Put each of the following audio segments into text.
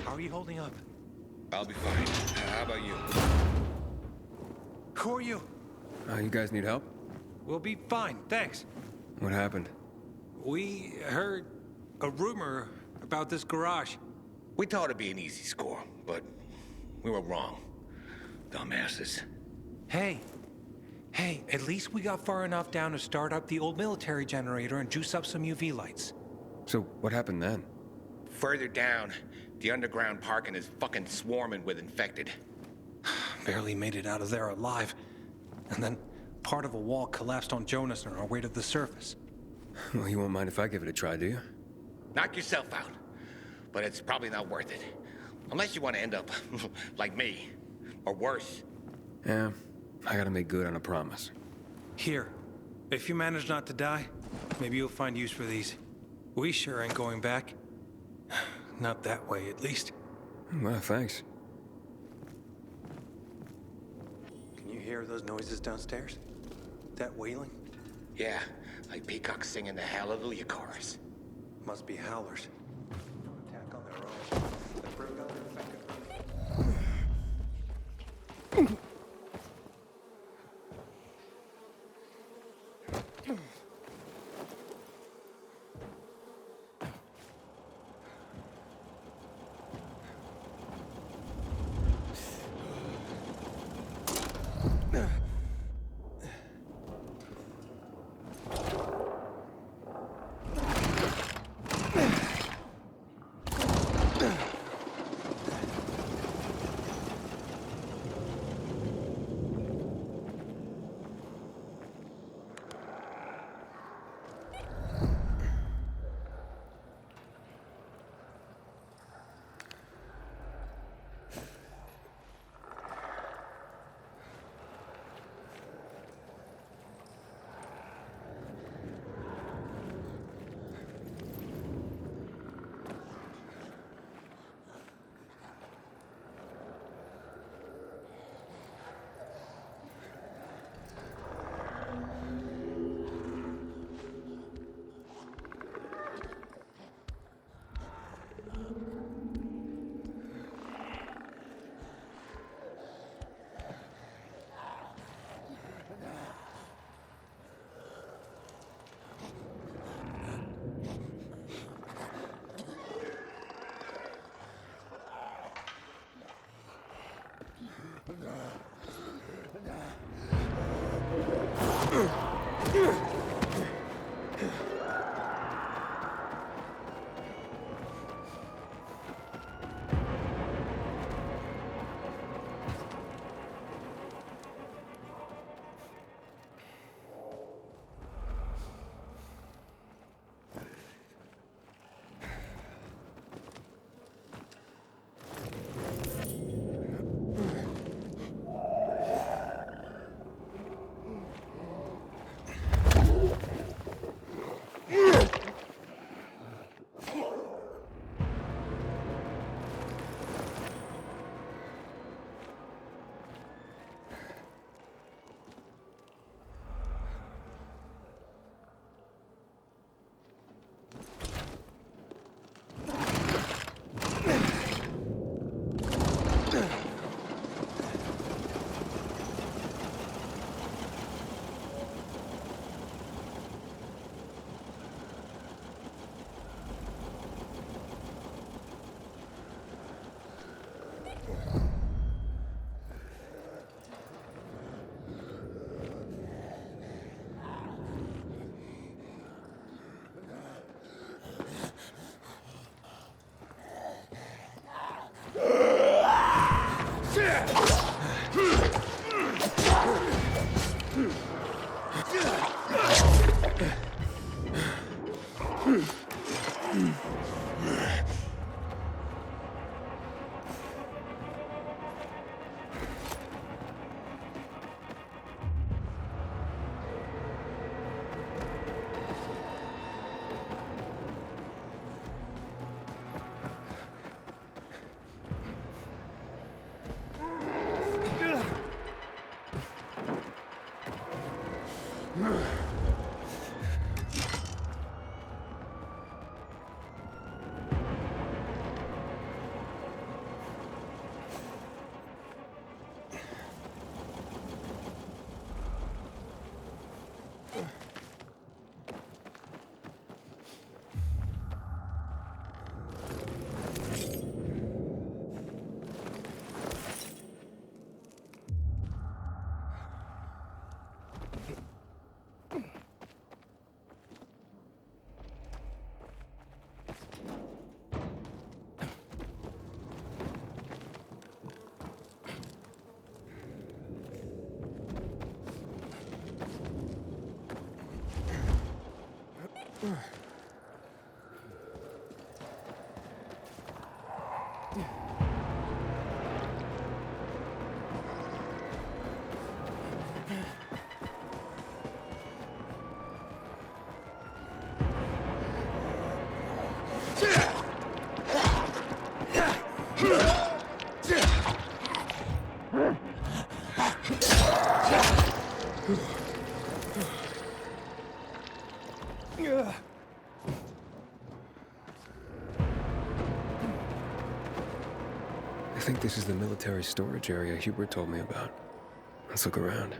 How are you holding up? I'll be fine. How about you? Who are you? You guys need help? We'll be fine, thanks. What happened? We heard a rumor about this garage. We thought it'd be an easy score, but we were wrong. Dumbasses. Hey, at least we got far enough down to start up the old military generator and juice up some UV lights. So, what happened then? Further down, the underground parking is fucking swarming with infected. Barely made it out of there alive. And then part of a wall collapsed on Jonas on our way to the surface. Well, you won't mind if I give it a try, do you? Knock yourself out. But it's probably not worth it. Unless you want to end up like me. Or worse. Yeah, I gotta make good on a promise. Here, if you manage not to die, maybe you'll find use for these. We sure ain't going back. Not that way, at least. Well, thanks. Can you hear those noises downstairs? That wailing? Yeah, like peacocks singing the Hallelujah chorus. Must be howlers. Attack on their own. They break out their infected. I think this is the military storage area Hubert told me about. Let's look around.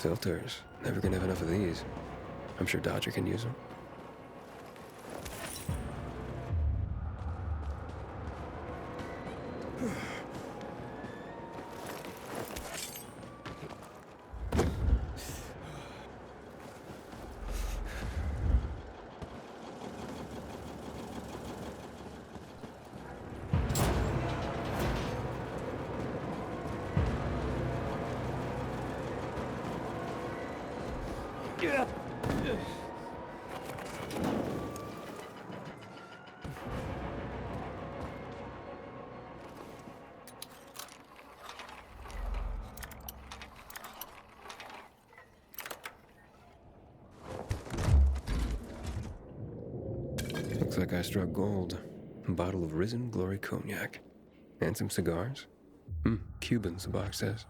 Filters. Never gonna have enough of these. I'm sure Dodger can use them. Looks like I struck gold. A bottle of Risen Glory Cognac. And some cigars. Cubans, the box says.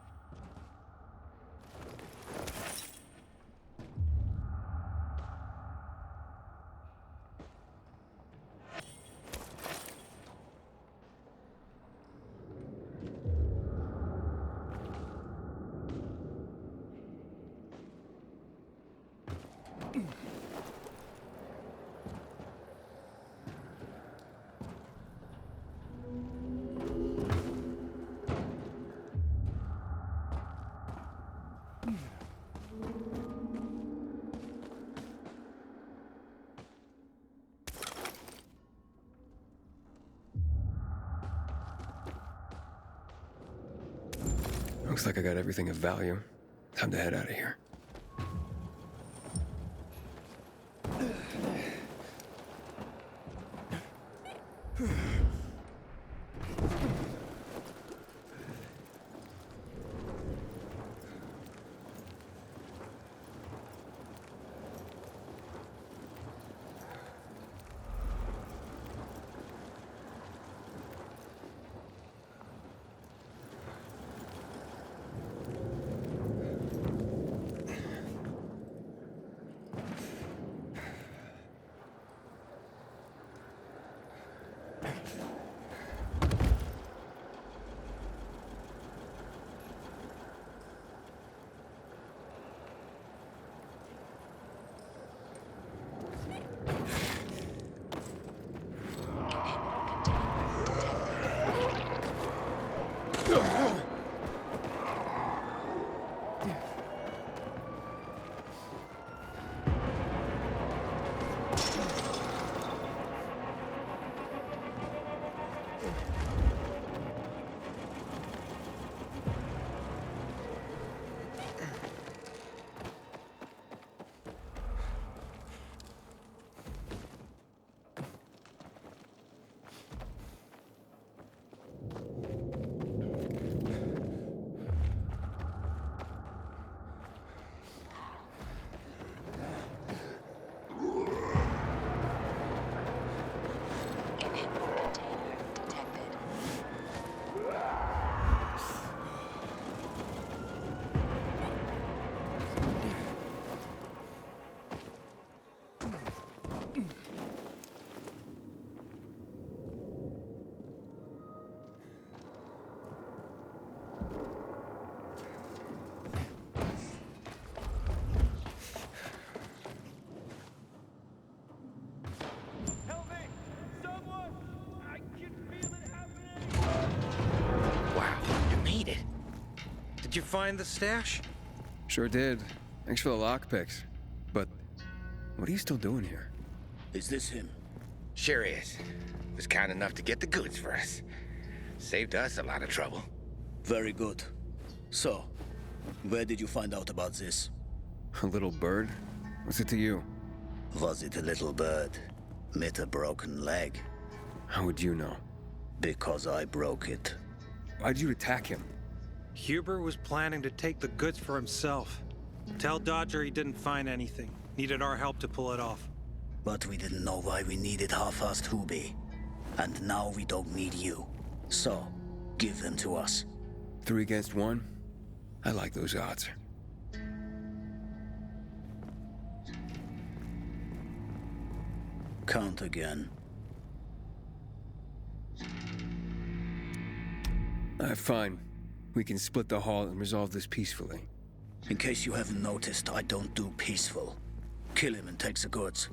Looks like I got everything of value. Time to head out of here. Did you find the stash? Sure did. Thanks for the lockpicks. But what are you still doing here? Is this him? Sure is. Was kind enough to get the goods for us. Saved us a lot of trouble. Very good. So, where did you find out about this? A little bird? What's it to you? Was it a little bird? Met a broken leg? How would you know? Because I broke it. Why'd you attack him? Huber was planning to take the goods for himself. Tell Dodger he didn't find anything. Needed our help to pull it off. But we didn't know why we needed half-assed Hubie. And now we don't need you. So, give them to us. 3 against 1? I like those odds. Count again. Fine. We can split the haul and resolve this peacefully. In case you haven't noticed, I don't do peaceful. Kill him and take the goods.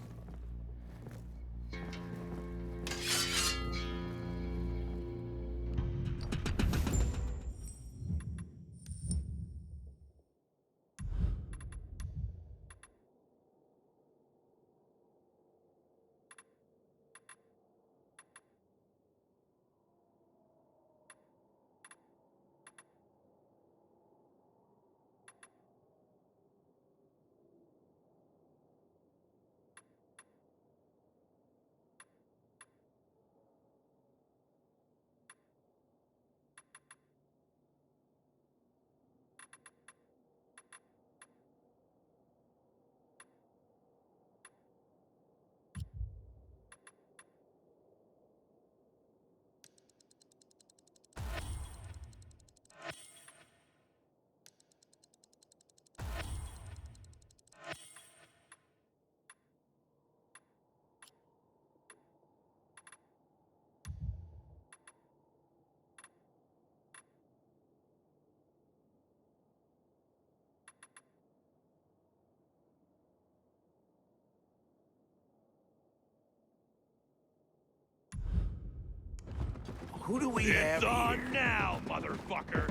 Who do we have It's on here? now, motherfucker!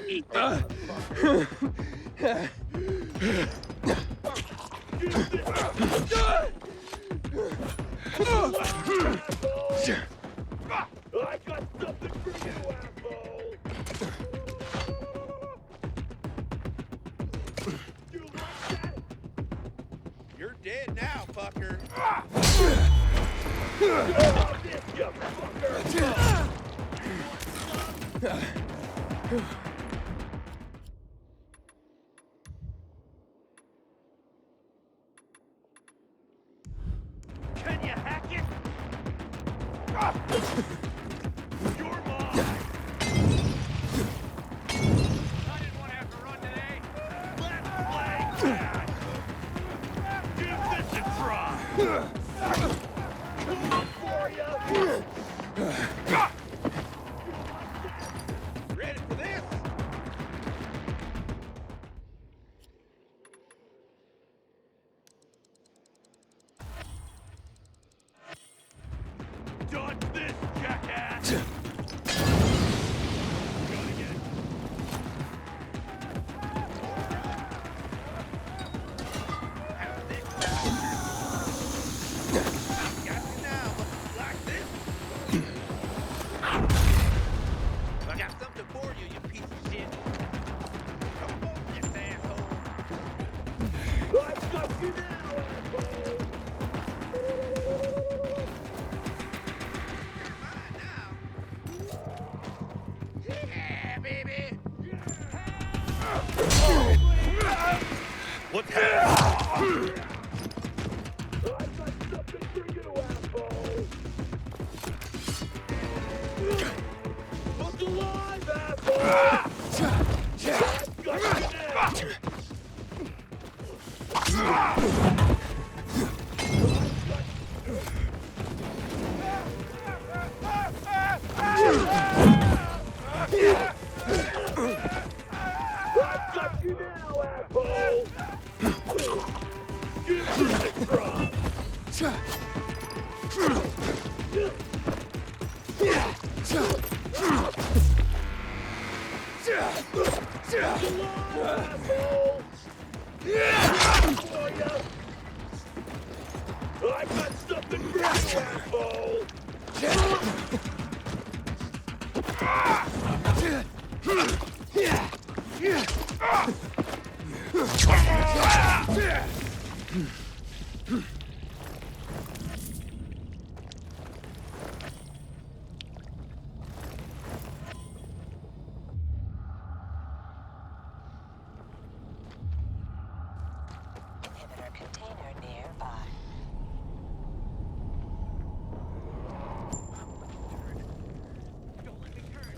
Eat that, motherfucker. I got something for you, asshole! You like that? You're dead now, fucker. This, you fucker! Can you hack it? You're mine! I didn't want to have to run today. Let's play tag! Give this a try! Coming for you! Ready for this? Dodge this, jackass! Gotta get it. Got you now, like this. I got something for you, you piece of shit. Come on, this asshole. I got you now, asshole! Yeah, baby. What's happening? I got something for you, asshole! Look alive, asshole! I got you now! I got you now, asshole! Give this a try! Asshole! For ya! I got something for you, asshole! Inhibitor container nearby. Don't let me turn!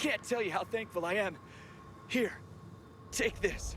can't tell you how thankful I am. Here, take this.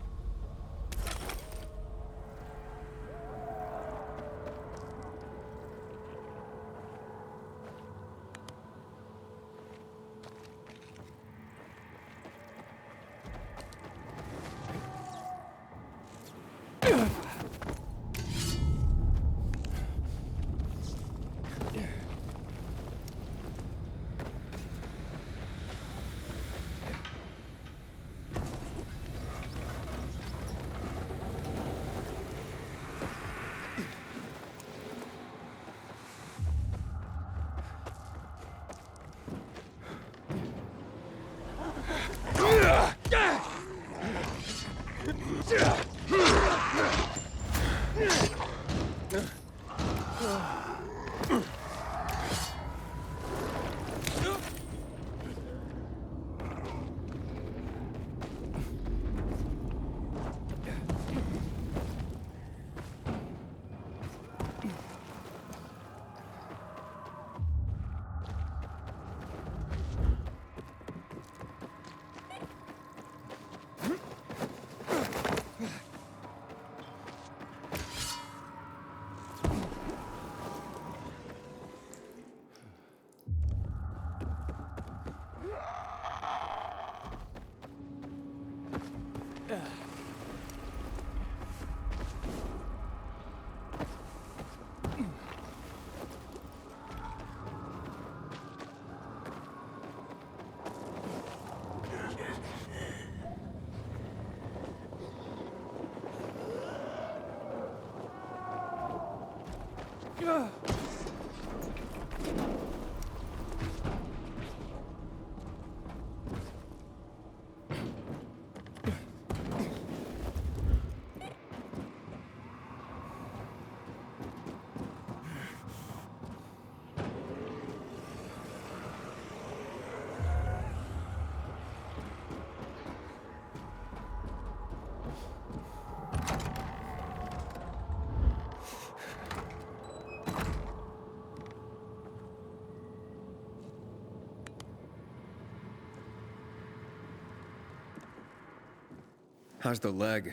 How's the leg?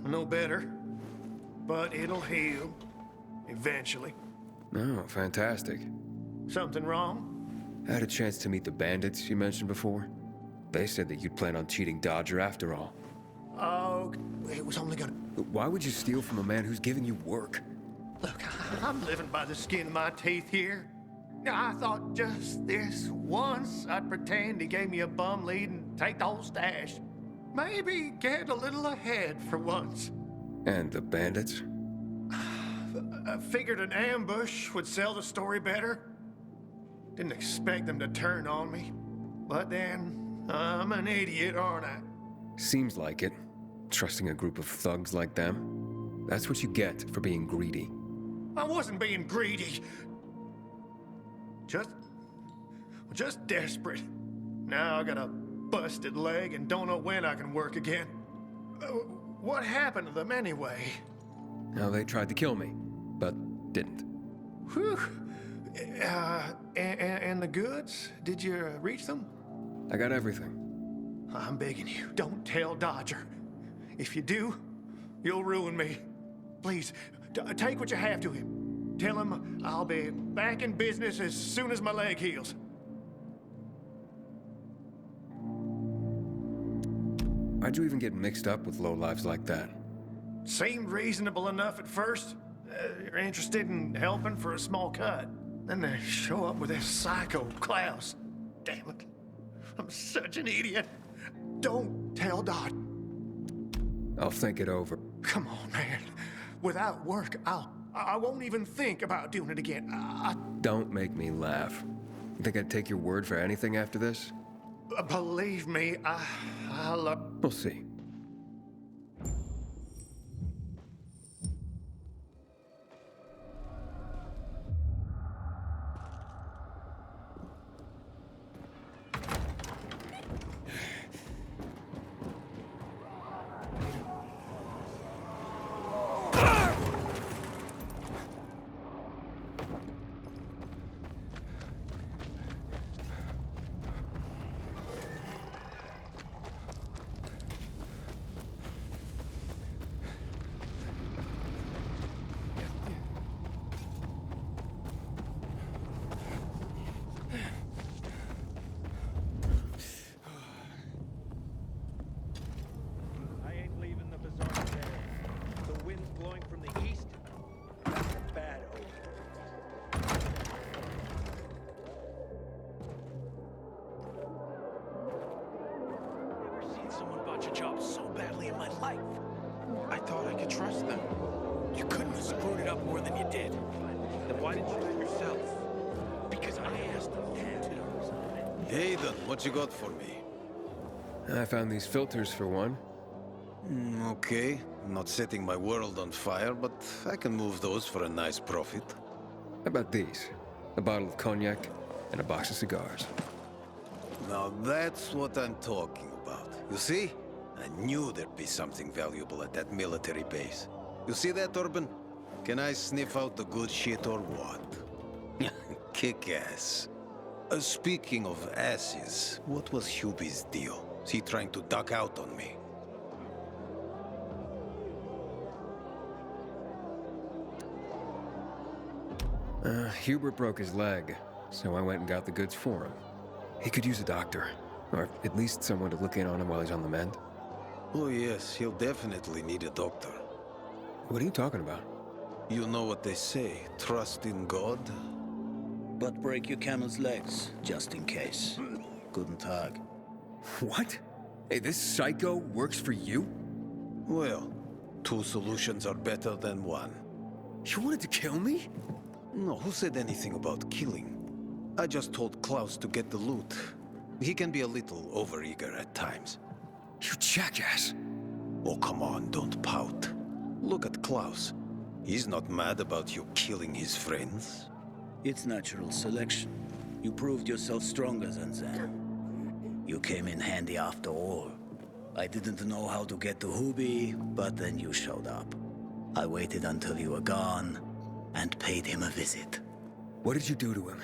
No better. But it'll heal. Eventually. Oh, fantastic. Something wrong? I had a chance to meet the bandits you mentioned before. They said that you'd plan on cheating Dodger after all. Oh, it was only gonna... Why would you steal from a man who's giving you work? Look, I'm living by the skin of my teeth here. I thought just this once I'd pretend he gave me a bum lead and take the whole stash. Maybe get a little ahead for once. And the bandits? I figured an ambush would sell the story better. Didn't expect them to turn on me. But then, I'm an idiot, aren't I? Seems like it. Trusting a group of thugs like them. That's what you get for being greedy. I wasn't being greedy. Just desperate. Now I got a busted leg and don't know when I can work again. What happened to them anyway? Now, they tried to kill me, but didn't. Whew. And the goods? Did you reach them? I got everything. I'm begging you, don't tell Dodger. If you do, you'll ruin me. Please, take what you have to him. Tell him I'll be back in business as soon as my leg heals. Why'd you even get mixed up with lowlifes like that? Seemed reasonable enough at first. You're interested in helping for a small cut. Then they show up with this psycho Klaus. Damn it. I'm such an idiot. Don't tell Dot. I'll think it over. Come on, man. Without work, I won't even think about doing it again. Don't make me laugh. You think I'd take your word for anything after this? Believe me, I'll... We'll see. bunch of jobs so badly in my life. I thought I could trust them. You couldn't have screwed it up more than you did. Then why didn't you do it yourself? Because I asked them to. Aiden, what you got for me? I found these filters for one. Okay, I'm not setting my world on fire, but I can move those for a nice profit. How about these? A bottle of cognac and a box of cigars. Now that's what I'm talking about. You see? I knew there'd be something valuable at that military base. You see that, Urban? Can I sniff out the good shit or what? Kick ass. Speaking of asses, what was Hubie's deal? Is he trying to duck out on me? Hubert broke his leg, so I went and got the goods for him. He could use a doctor, or at least someone to look in on him while he's on the mend. Oh yes, he'll definitely need a doctor. What are you talking about? You know what they say, trust in God? But break your camel's legs, just in case. Guten Tag. What? Hey, this psycho works for you? Well, two solutions are better than one. You wanted to kill me? No, who said anything about killing? I just told Klaus to get the loot. He can be a little overeager at times. You jackass. Oh, come on, don't pout. Look at Klaus. He's not mad about you killing his friends. It's natural selection. You proved yourself stronger than them. You came in handy after all. I didn't know how to get to Hubie, but then you showed up. I waited until you were gone, and paid him a visit. What did you do to him?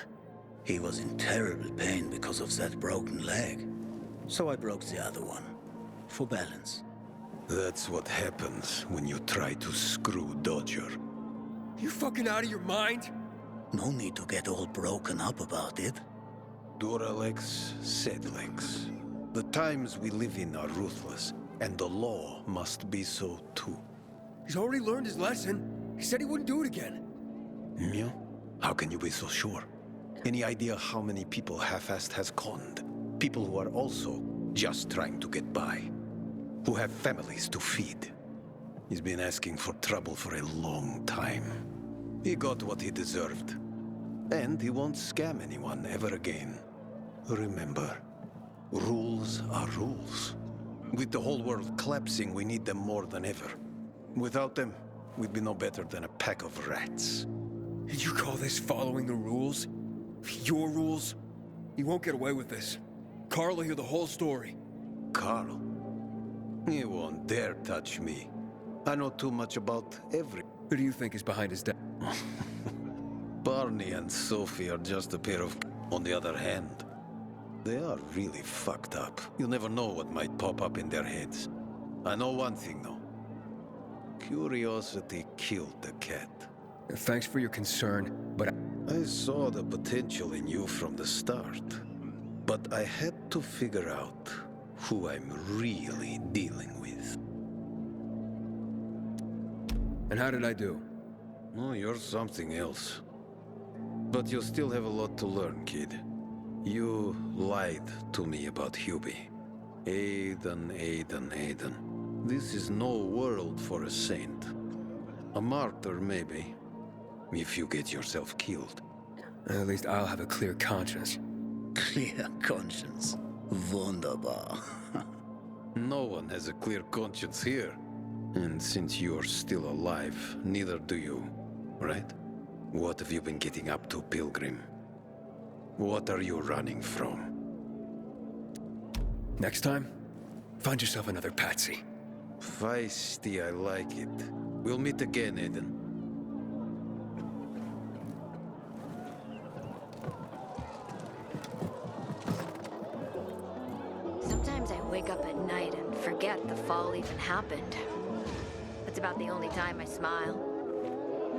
He was in terrible pain because of that broken leg. So I broke the other one. For balance. That's what happens when you try to screw Dodger. You fucking out of your mind? No need to get all broken up about it. Duralex, Sedlex. The times we live in are ruthless, and the law must be so too. He's already learned his lesson. He said he wouldn't do it again. Yeah? How can you be so sure? Any idea how many people half-assed has conned? People who are also just trying to get by. Who have families to feed. He's been asking for trouble for a long time. He got what he deserved. And he won't scam anyone ever again. Remember, rules are rules. With the whole world collapsing, we need them more than ever. Without them, we'd be no better than a pack of rats. And you call this following the rules? Your rules? You won't get away with this. Carl will hear the whole story. Carl? He won't dare touch me. I know too much about every... Who do you think is behind his death? Barney and Sophie are just a pair of... On the other hand, they are really fucked up. You never know what might pop up in their heads. I know one thing, though. Curiosity killed the cat. Thanks for your concern, but I saw the potential in you from the start. But I had to figure out who I'm really dealing with. And how did I do? Oh, you're something else. But you still have a lot to learn, kid. You lied to me about Hubie. Aiden. This is no world for a saint. A martyr, maybe. If you get yourself killed. At least I'll have a clear conscience. Clear conscience. Wunderbar. No one has a clear conscience here. And since you're still alive, neither do you, right? What have you been getting up to, Pilgrim? What are you running from? Next time, find yourself another patsy. Feisty, I like it. We'll meet again, Aiden. Sometimes I wake up at night and forget the fall even happened. That's about the only time I smile.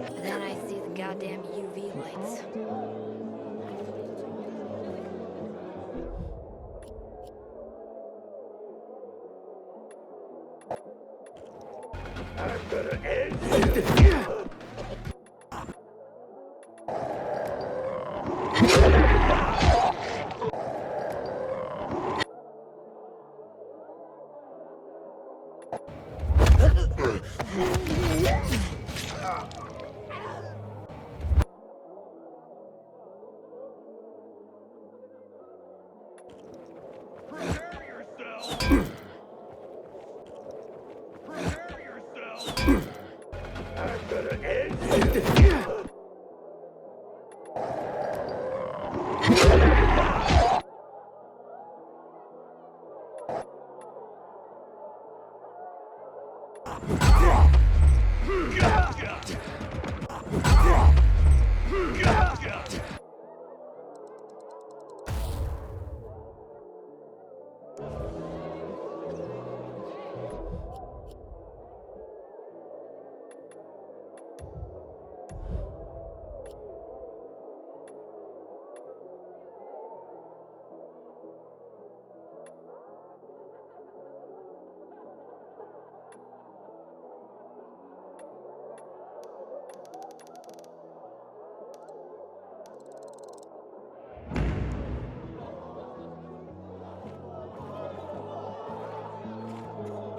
And then I see the goddamn UV lights. I'm gonna end you!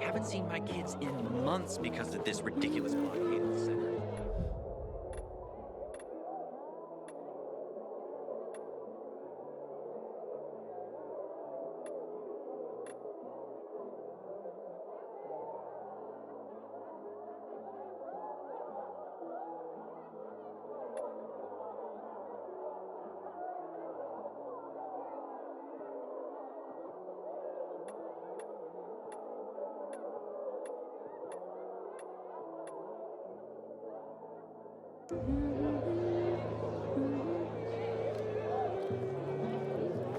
haven't seen my kids in months because of this ridiculous blockade of the center.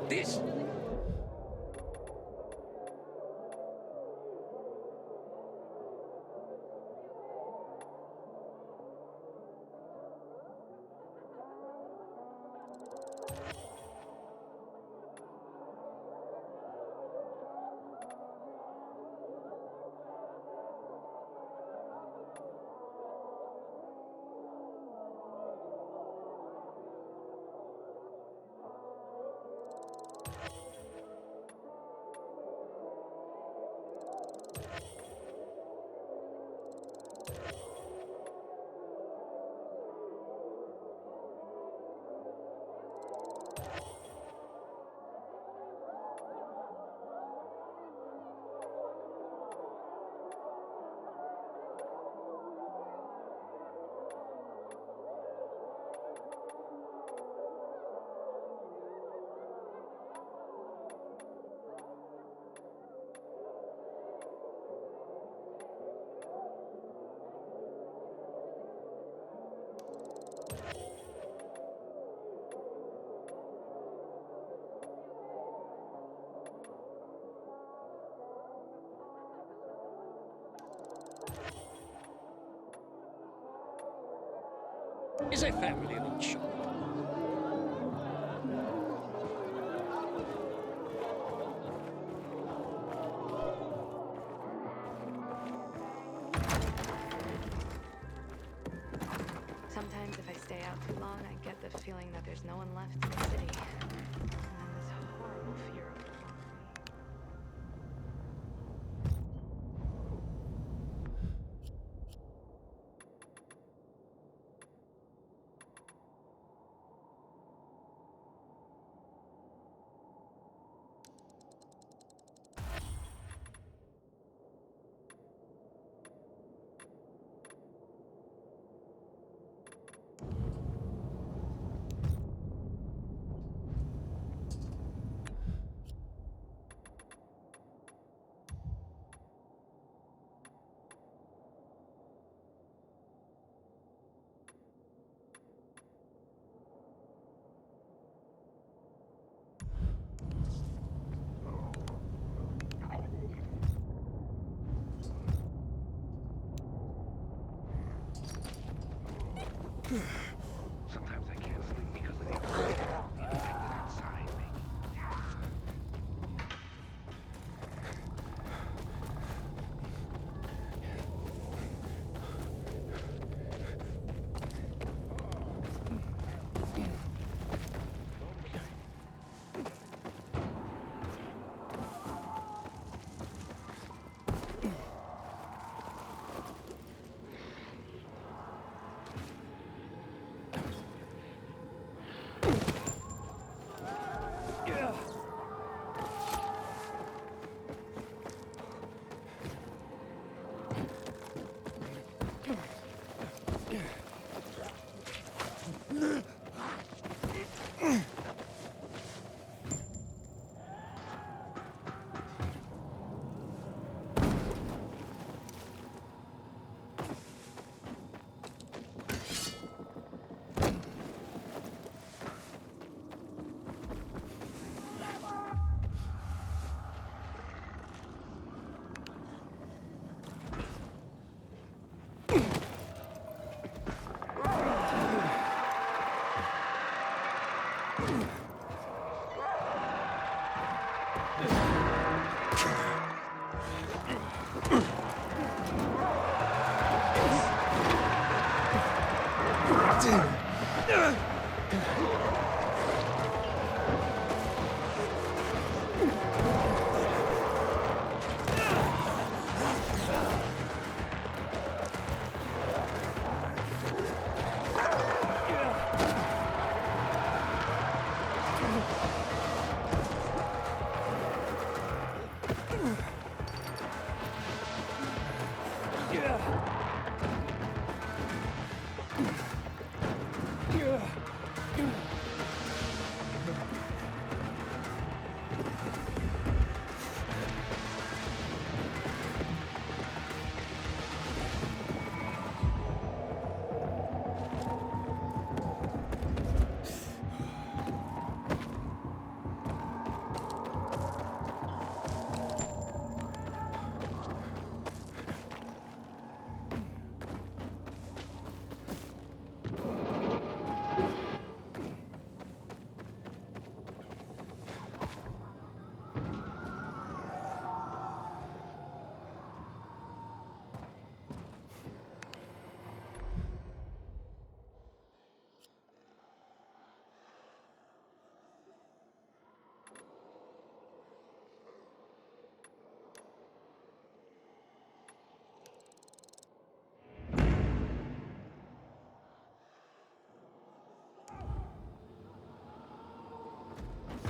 This. Is a family-owned shop. Sometimes if I stay out too long, I get the feeling that there's no one left in the city. And then this horrible fear overwhelms me. Sometimes I can't sleep because of the everything that's inside me.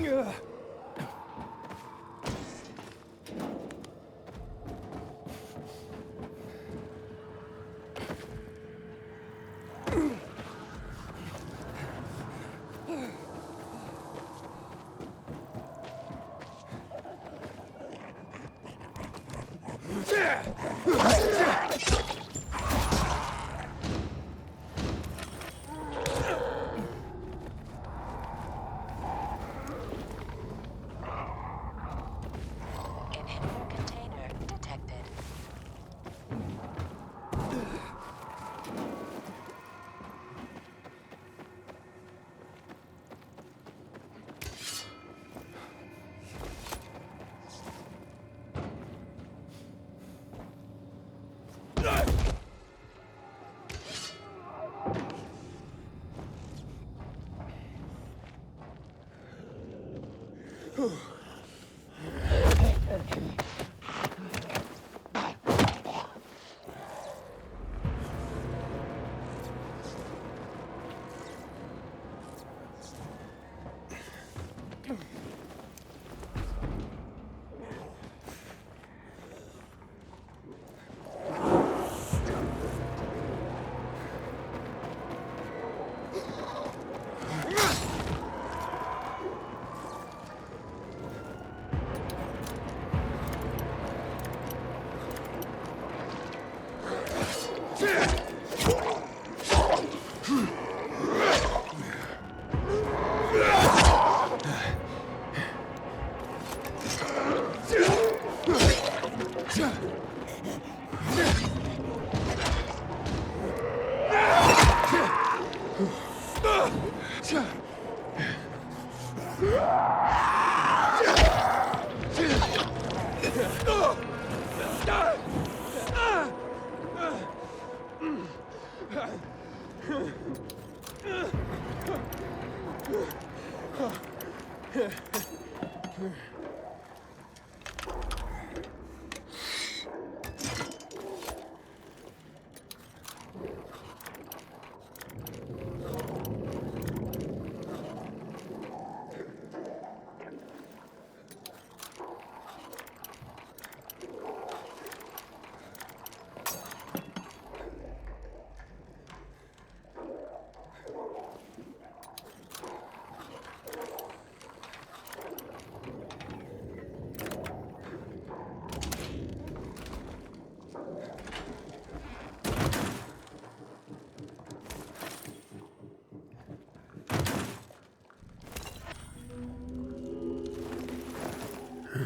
Inhibitor container detected.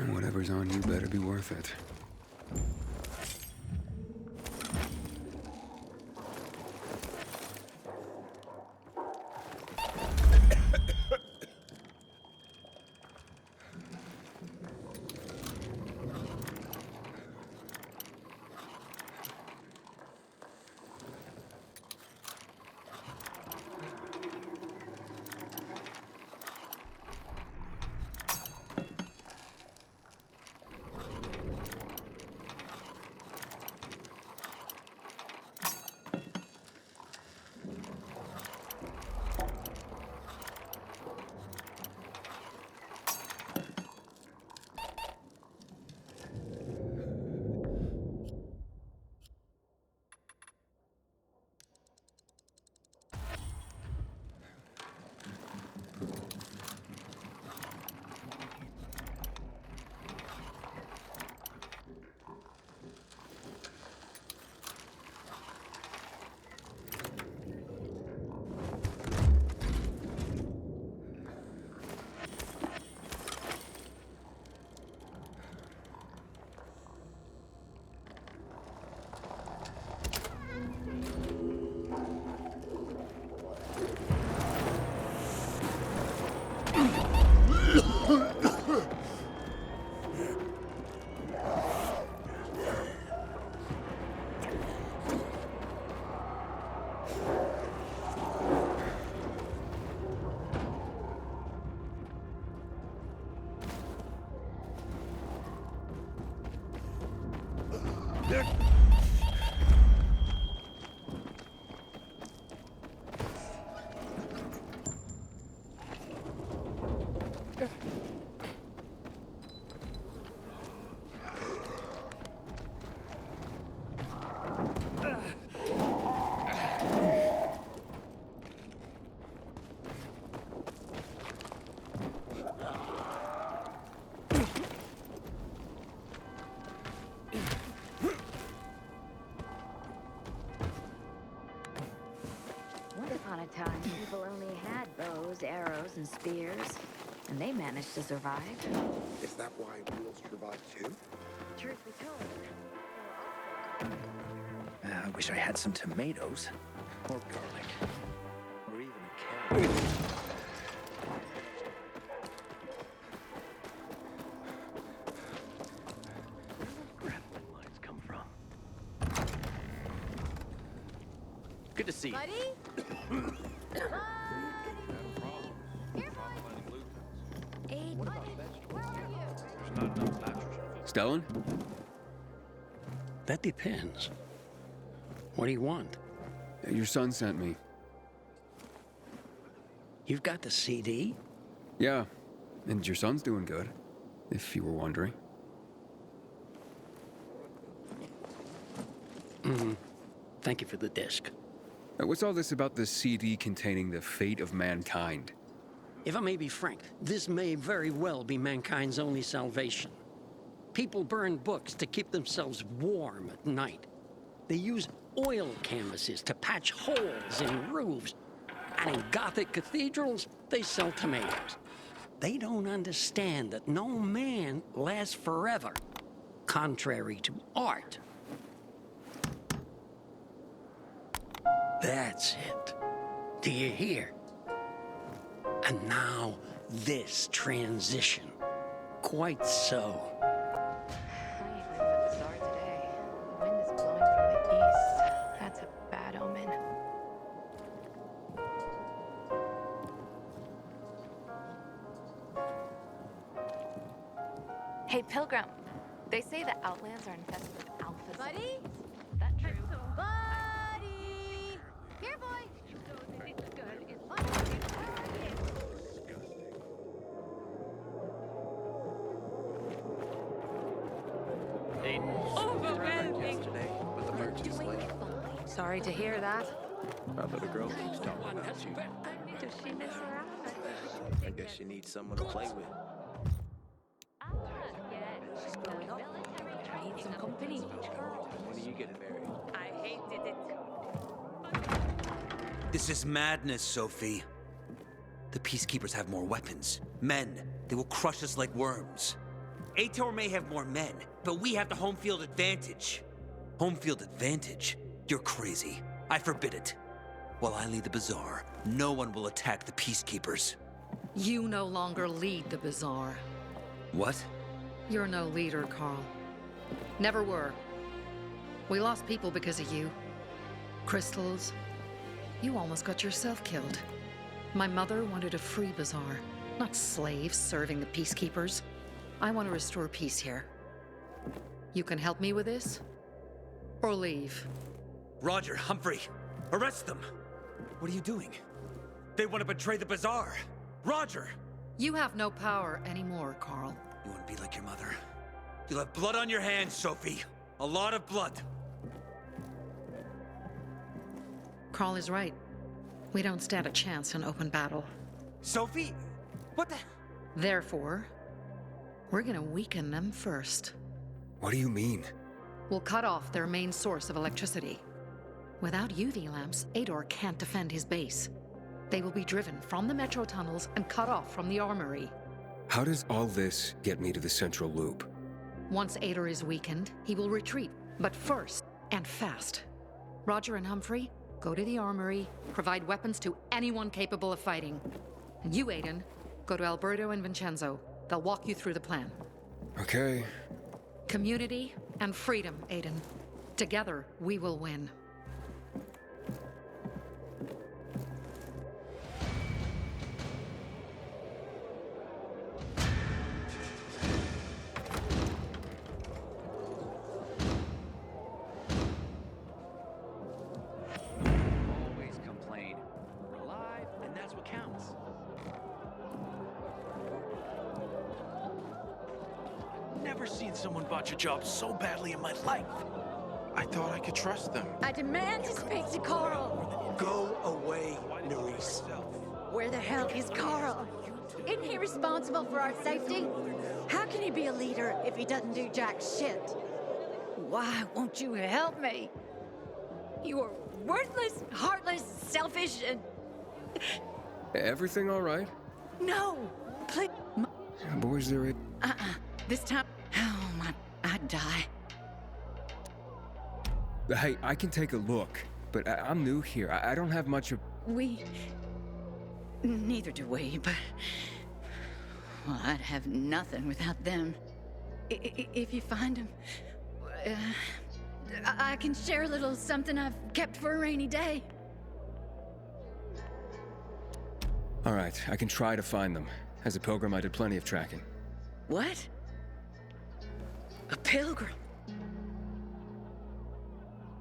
Whatever's on you better be worth it. used arrows and spears, and they managed to survive. Is that why wheels survive too? Truth be told. I wish I had some tomatoes. Or garlic. Or even a carrot. Where do grappling lines come from? Good to see you. Buddy? Aiden, where are you? Stellan? That depends. What do you want? Your son sent me. You've got the CD? Yeah, and your son's doing good, if you were wondering. Thank you for the disc. What's all this about the CD containing the fate of mankind? If I may be frank, this may very well be mankind's only salvation. People burn books to keep themselves warm at night. They use oil canvases to patch holes in roofs. And in Gothic cathedrals, they sell tomatoes. They don't understand that no man lasts forever, contrary to art. That's it. Do you hear? And now, this transition. Quite so. I ain't going to the bazaar today. The wind is blowing from the east. That's a bad omen. Hey, Pilgrim. They say the Outlands are infested with alphas. Buddy? Is that true? Buddy! Here, boy! Yesterday, but the merch is late. Sorry to hear that. Our little girl keeps talking about you. Does she miss her outfit? I guess she needs someone to play with. I need some company. When are you getting married? I hated it. This is madness, Sophie. The Peacekeepers have more weapons. Men. They will crush us like worms. Ator may have more men, but we have the home field advantage. Home field advantage? You're crazy. I forbid it. While I lead the bazaar, no one will attack the Peacekeepers. You no longer lead the bazaar. What? You're no leader, Carl. Never were. We lost people because of you. Crystals. You almost got yourself killed. My mother wanted a free bazaar, not slaves serving the Peacekeepers. I want to restore peace here. You can help me with this? Or leave? Roger, Humphrey, arrest them! What are you doing? They want to betray the bazaar! Roger! You have no power anymore, Carl. You want to be like your mother? You'll have blood on your hands, Sophie. A lot of blood. Carl is right. We don't stand a chance in open battle. Sophie? What the? Therefore, we're gonna weaken them first. What do you mean? We'll cut off their main source of electricity. Without UV lamps, Ador can't defend his base. They will be driven from the metro tunnels and cut off from the armory. How does all this get me to the central loop? Once Ador is weakened, he will retreat, but first, and fast. Roger and Humphrey, go to the armory, provide weapons to anyone capable of fighting. And you, Aiden, go to Alberto and Vincenzo. They'll walk you through the plan. Okay. Community and freedom, Aiden. Together, we will win. Always complain. We're alive, and that's what counts. Never seen someone botch a job so badly in my life. I thought I could trust them. I demand to speak to Carl. Go away, Nerys. Where the hell is Carl? Isn't he responsible for our safety? How can he be a leader if he doesn't do jack shit? Why won't you help me? You are worthless, heartless, selfish, and Everything all right? No! Please. Boys, there it. This time. Oh, I'd die. Hey, I can take a look, but I'm new here. I don't have much of. Neither do we, but. Well, I'd have nothing without them. If you find them. I can share a little something I've kept for a rainy day. All right, I can try to find them. As a pilgrim, I did plenty of tracking. What? A pilgrim?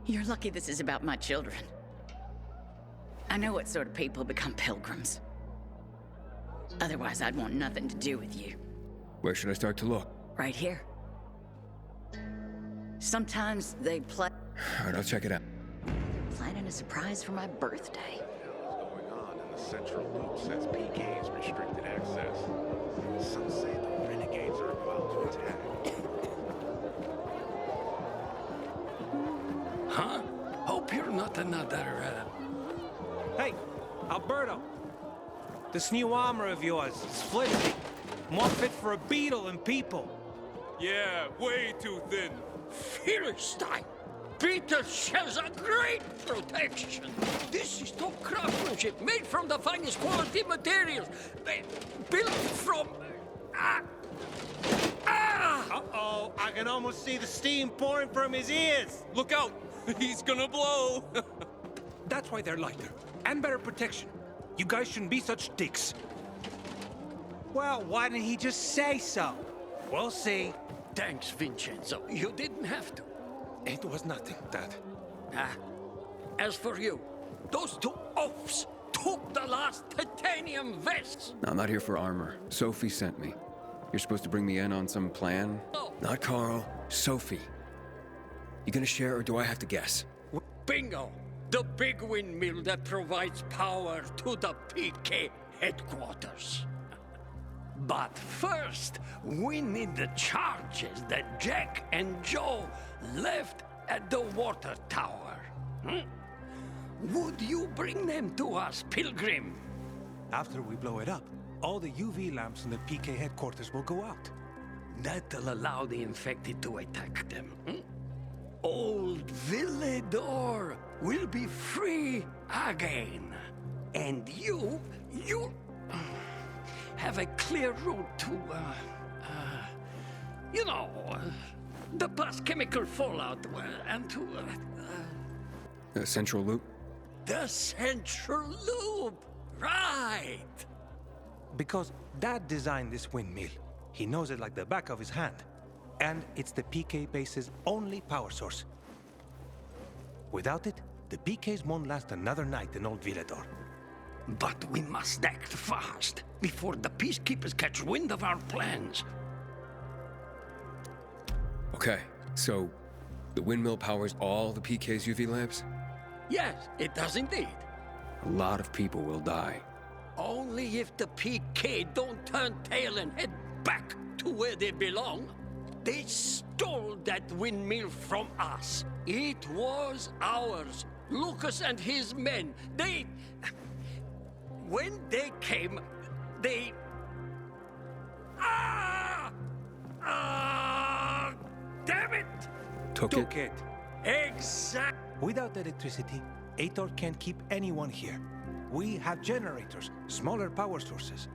You're lucky this is about my children. I know what sort of people become pilgrims. Otherwise, I'd want nothing to do with you. Where should I start to look? Right here. Sometimes they play. All right, I'll check it out. Planning a surprise for my birthday. What's going on in the central loop says PK is restricted access. Some say the renegades are about to attack. Huh? Hope you're not another, Hey, Alberto. This new armor of yours is flimsy. More fit for a beetle than people. Yeah, way too thin. Philistine! Peter shows a great protection. This is top craftsmanship, made from the finest quality materials, built from. Uh-oh, I can almost see the steam pouring from his ears. Look out! He's gonna blow! That's why they're lighter, and better protection. You guys shouldn't be such dicks. Well, why didn't he just say so? We'll see. Thanks, Vincenzo. You didn't have to. It was nothing, Dad. As for you, those two oafs took the last titanium vests. I'm not here for armor. Sophie sent me. You're supposed to bring me in on some plan? No. Not Carl. Sophie. You gonna share, or do I have to guess? Bingo! The big windmill that provides power to the PK headquarters. But first, we need the charges that Jack and Joe left at the water tower. Would you bring them to us, Pilgrim? After we blow it up, all the UV lamps in the PK headquarters will go out. That'll allow the infected to attack them. Old Villedor will be free again. And you have a clear route to, the past chemical fallout and to, The central loop? the central loop. Right. Because Dad designed this windmill. He knows it like the back of his hand. And it's the PK base's only power source. Without it, the PKs won't last another night in Old Villador. But we must act fast before the peacekeepers catch wind of our plans. Okay, so the windmill powers all the PK's UV lamps? Yes, it does indeed. A lot of people will die. Only if the PK don't turn tail and head back to where they belong. They stole that windmill from us. It was ours. Lucas and his men, when they came, they... damn it! Took it. Exact. Without electricity, Ator can't keep anyone here. We have generators, smaller power sources.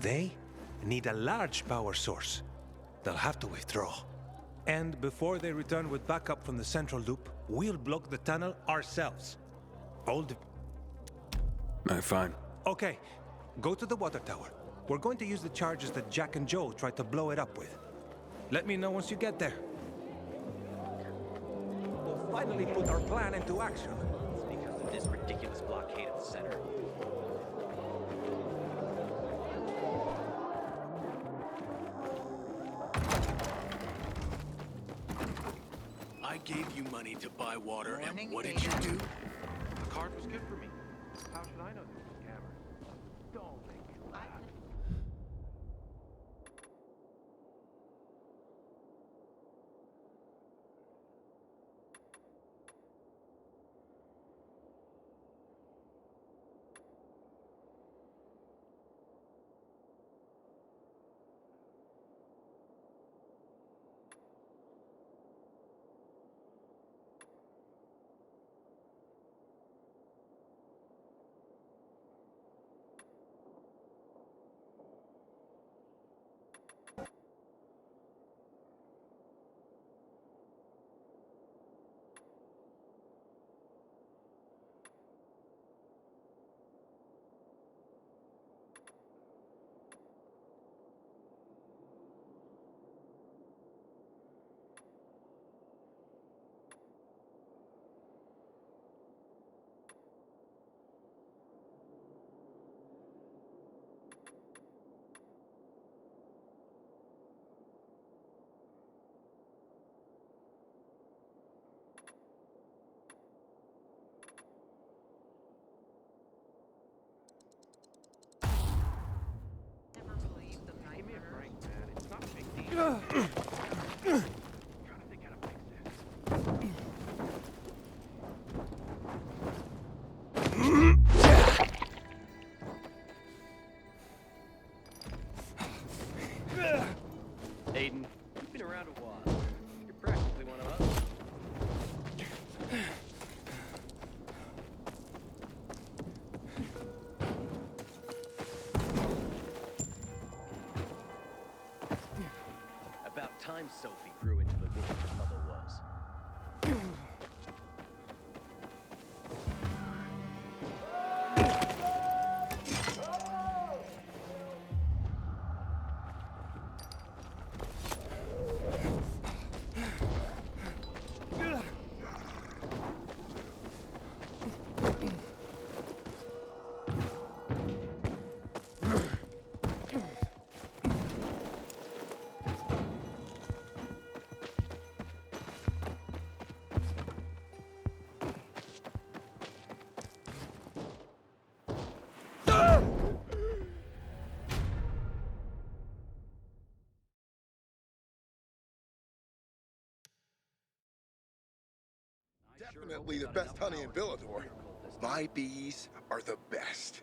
They need a large power source. They'll have to withdraw. And before they return with backup from the central loop, we'll block the tunnel ourselves. Fine. Okay, go to the water tower. We're going to use the charges that Jack and Joe tried to blow it up with. Let me know once you get there. We'll finally put our plan into action. It's because of this ridiculous blockade at the center. I gave you money to buy water, and what did you do? The card was good for me. How should I know there was cameras? Don't make me laugh. Aiden, you've been around a while. You're practically one of us. About time Sophie grew into the woman her mother was. Definitely the best honey in Villador. My bees are the best.